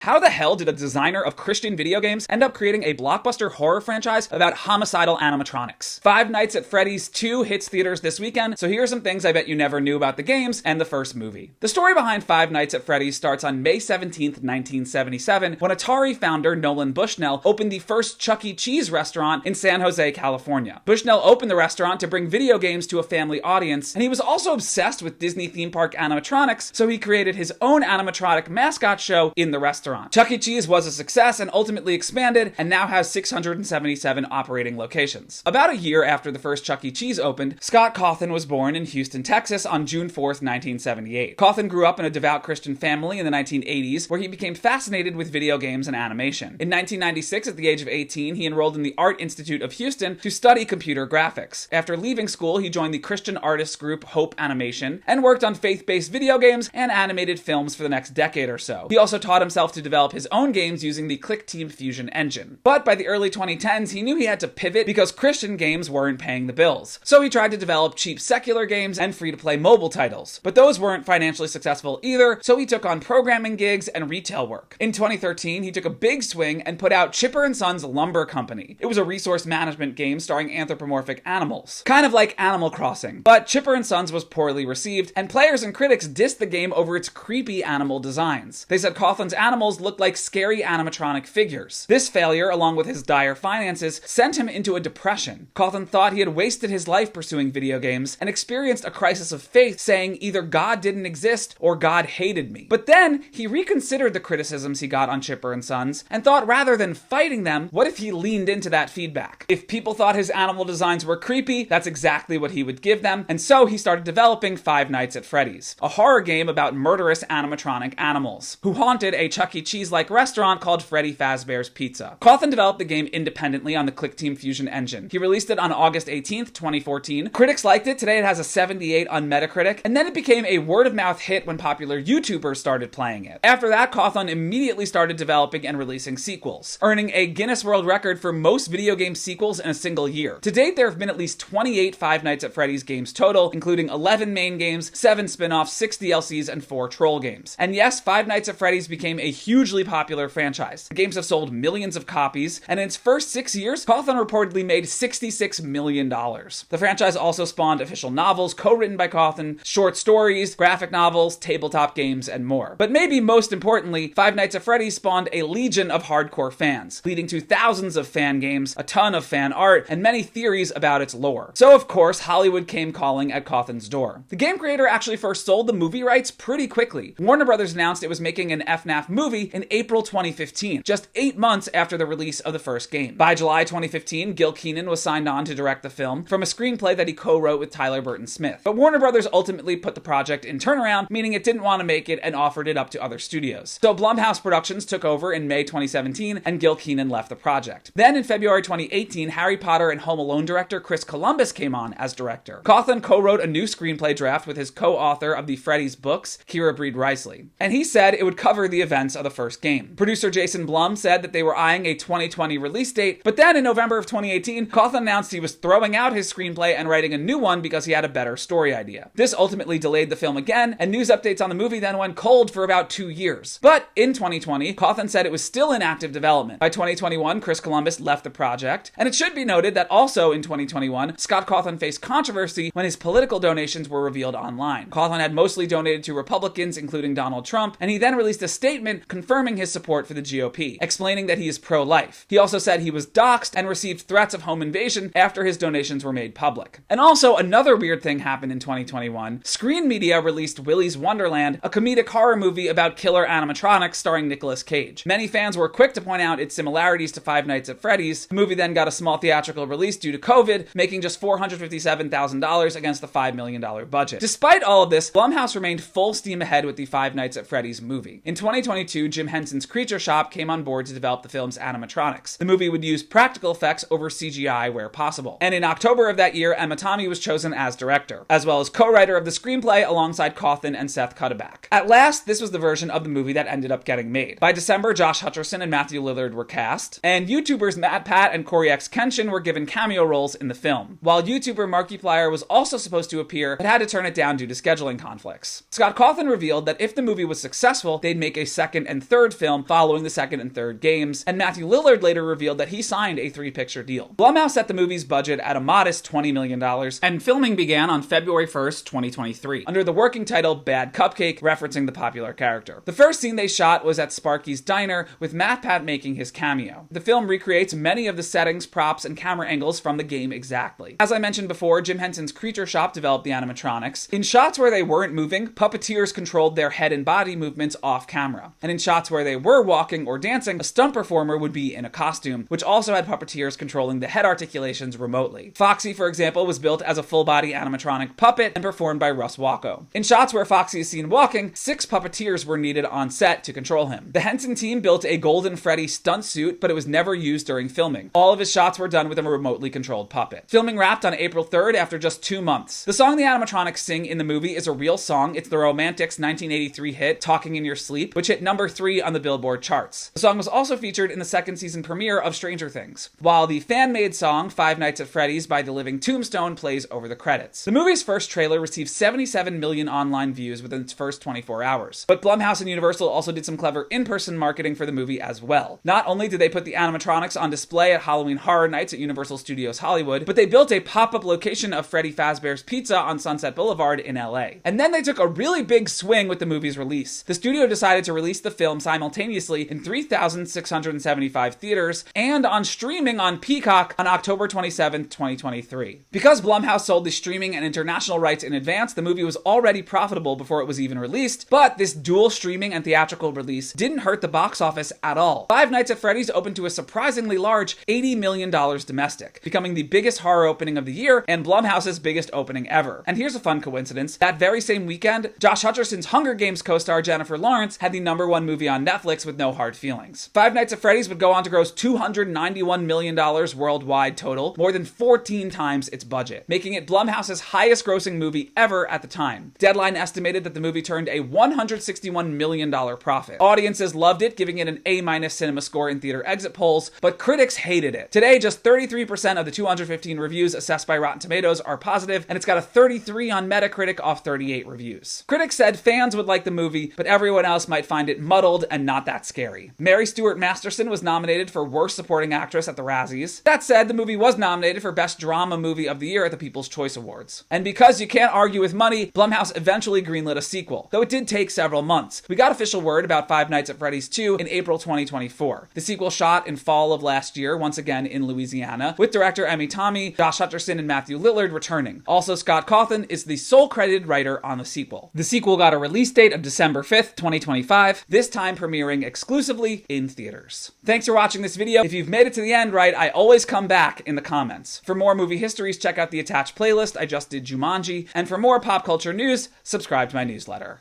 How the hell did a designer of Christian video games end up creating a blockbuster horror franchise about homicidal animatronics? Five Nights at Freddy's 2 hits theaters this weekend, so here are some things I bet you never knew about the games and the first movie. The story behind Five Nights at Freddy's starts on May 17th, 1977, when Atari founder Nolan Bushnell opened the first Chuck E. Cheese restaurant in San Jose, California. Bushnell opened the restaurant to bring video games to a family audience, and he was also obsessed with Disney theme park animatronics, so he created his own animatronic mascot show in the restaurant. Chuck E. Cheese was a success and ultimately expanded and now has 677 operating locations. About a year after the first Chuck E. Cheese opened, Scott Cawthon was born in Houston, Texas on June 4th, 1978. Cawthon grew up in a devout Christian family in the 1980s where he became fascinated with video games and animation. In 1996, at the age of 18, he enrolled in the Art Institute of Houston to study computer graphics. After leaving school, he joined the Christian artists group Hope Animation and worked on faith-based video games and animated films for the next decade or so. He also taught himself to develop his own games using the Clickteam Fusion engine. But by the early 2010s, he knew he had to pivot because Christian games weren't paying the bills. So he tried to develop cheap secular games and free-to-play mobile titles. But those weren't financially successful either, so he took on programming gigs and retail work. In 2013, he took a big swing and put out Chipper & Sons Lumber Company. It was a resource management game starring anthropomorphic animals. Kind of like Animal Crossing. But Chipper & Sons was poorly received, and players and critics dissed the game over its creepy animal designs. They said Cawthon's animals looked like scary animatronic figures. This failure, along with his dire finances, sent him into a depression. Cawthon thought he had wasted his life pursuing video games and experienced a crisis of faith, saying either God didn't exist or God hated me. But then he reconsidered the criticisms he got on Chipper & Sons and thought rather than fighting them, what if he leaned into that feedback? If people thought his animal designs were creepy, that's exactly what he would give them, and so he started developing Five Nights at Freddy's, a horror game about murderous animatronic animals who haunted a Chuck E. Cheese-like restaurant called Freddy Fazbear's Pizza. Cawthon developed the game independently on the Clickteam Fusion engine. He released it on August 18th, 2014. Critics liked it. Today it has a 78 on Metacritic, and then it became a word-of-mouth hit when popular YouTubers started playing it. After that, Cawthon immediately started developing and releasing sequels, earning a Guinness World Record for most video game sequels in a single year. To date, there have been at least 28 Five Nights at Freddy's games total, including 11 main games, 7 spin-offs, 6 DLCs, and 4 troll games. And yes, Five Nights at Freddy's became a hugely popular franchise. The games have sold millions of copies, and in its first 6 years, Cawthon reportedly made $66 million. The franchise also spawned official novels co-written by Cawthon, short stories, graphic novels, tabletop games, and more. But maybe most importantly, Five Nights at Freddy's spawned a legion of hardcore fans, leading to thousands of fan games, a ton of fan art, and many theories about its lore. So of course, Hollywood came calling at Cawthon's door. The game creator actually first sold the movie rights pretty quickly. Warner Brothers announced it was making an FNAF movie in April 2015, just 8 months after the release of the first game. By July 2015, Gil Kenan was signed on to direct the film from a screenplay that he co-wrote with Tyler Burton Smith. But Warner Brothers ultimately put the project in turnaround, meaning it didn't want to make it and offered it up to other studios. So Blumhouse Productions took over in May 2017, and Gil Kenan left the project. Then in February 2018, Harry Potter and Home Alone director Chris Columbus came on as director. Cawthon co-wrote a new screenplay draft with his co-author of the Freddy's books, Kira Breed Risley, and he said it would cover the events of the first game. Producer Jason Blum said that they were eyeing a 2020 release date, but then in November of 2018, Cawthon announced he was throwing out his screenplay and writing a new one because he had a better story idea. This ultimately delayed the film again, and news updates on the movie then went cold for about 2 years. But in 2020, Cawthon said it was still in active development. By 2021, Chris Columbus left the project, and it should be noted that also in 2021, Scott Cawthon faced controversy when his political donations were revealed online. Cawthon had mostly donated to Republicans, including Donald Trump, and he then released a statement confirming his support for the GOP, explaining that he is pro-life. He also said he was doxxed and received threats of home invasion after his donations were made public. And also, another weird thing happened in 2021. Screen Media released Willy's Wonderland, a comedic horror movie about killer animatronics starring Nicolas Cage. Many fans were quick to point out its similarities to Five Nights at Freddy's. The movie then got a small theatrical release due to COVID, making just $457,000 against the $5 million budget. Despite all of this, Blumhouse remained full steam ahead with the Five Nights at Freddy's movie. In 2022, Jim Henson's Creature Shop came on board to develop the film's animatronics. The movie would use practical effects over CGI where possible. And in October of that year, Emma Tommy was chosen as director, as well as co-writer of the screenplay alongside Cawthon and Seth Cuddeback. At last, this was the version of the movie that ended up getting made. By December, Josh Hutcherson and Matthew Lillard were cast, and YouTubers MatPat and Corey X Kenshin were given cameo roles in the film, while YouTuber Markiplier was also supposed to appear, but had to turn it down due to scheduling conflicts. Scott Cawthon revealed that if the movie was successful, they'd make a second and third film following the second and third games, and Matthew Lillard later revealed that he signed a 3-picture deal. Blumhouse set the movie's budget at a modest $20 million, and filming began on February 1st, 2023, under the working title Bad Cupcake, referencing the popular character. The first scene they shot was at Sparky's Diner, with MatPat making his cameo. The film recreates many of the settings, props, and camera angles from the game exactly. As I mentioned before, Jim Henson's Creature Shop developed the animatronics. In shots where they weren't moving, puppeteers controlled their head and body movements off camera. And in shots where they were walking or dancing, a stunt performer would be in a costume, which also had puppeteers controlling the head articulations remotely. Foxy, for example, was built as a full-body animatronic puppet and performed by Russ Walko. In shots where Foxy is seen walking, 6 puppeteers were needed on set to control him. The Henson team built a Golden Freddy stunt suit, but it was never used during filming. All of his shots were done with a remotely controlled puppet. Filming wrapped on April 3rd after just 2 months. The song the animatronics sing in the movie is a real song. It's the Romantics' 1983 hit, Talking in Your Sleep, which hit number 3 on the Billboard charts. The song was also featured in the second season premiere of Stranger Things, while the fan-made song Five Nights at Freddy's by The Living Tombstone plays over the credits. The movie's first trailer received 77 million online views within its first 24 hours. But Blumhouse and Universal also did some clever in-person marketing for the movie as well. Not only did they put the animatronics on display at Halloween Horror Nights at Universal Studios Hollywood, but they built a pop-up location of Freddy Fazbear's Pizza on Sunset Boulevard in LA. And then they took a really big swing with the movie's release. The studio decided to release the film simultaneously in 3,675 theaters and on streaming on Peacock on October 27, 2023. Because Blumhouse sold the streaming and international rights in advance, the movie was already profitable before it was even released, but this dual streaming and theatrical release didn't hurt the box office at all. Five Nights at Freddy's opened to a surprisingly large $80 million domestic, becoming the biggest horror opening of the year and Blumhouse's biggest opening ever. And here's a fun coincidence. That very same weekend, Josh Hutcherson's Hunger Games co-star Jennifer Lawrence had the #1 movie on Netflix with No Hard Feelings. Five Nights at Freddy's would go on to gross $291 million worldwide total, more than 14 times its budget, making it Blumhouse's highest grossing movie ever at the time. Deadline estimated that the movie turned a $161 million profit. Audiences loved it, giving it an A- Cinemascore in theater exit polls, but critics hated it. Today, just 33% of the 215 reviews assessed by Rotten Tomatoes are positive, and it's got a 33 on Metacritic off 38 reviews. Critics said fans would like the movie, but everyone else might find it muddled and not that scary. Mary Stuart Masterson was nominated for Worst Supporting Actress at the Razzies. That said, the movie was nominated for Best Drama Movie of the Year at the People's Choice Awards. And because you can't argue with money, Blumhouse eventually greenlit a sequel, though it did take several months. We got official word about Five Nights at Freddy's 2 in April 2024. The sequel shot in fall of last year, once again in Louisiana, with director Emmy Tommy, Josh Hutcherson, and Matthew Lillard returning. Also, Scott Cawthon is the sole credited writer on the sequel. The sequel got a release date of December 5th, 2025, this time premiering exclusively in theaters. Thanks for watching this video. If you've made it to the end, right, I always come back in the comments. For more movie histories, check out the attached playlist. I just did Jumanji. And for more pop culture news, subscribe to my newsletter.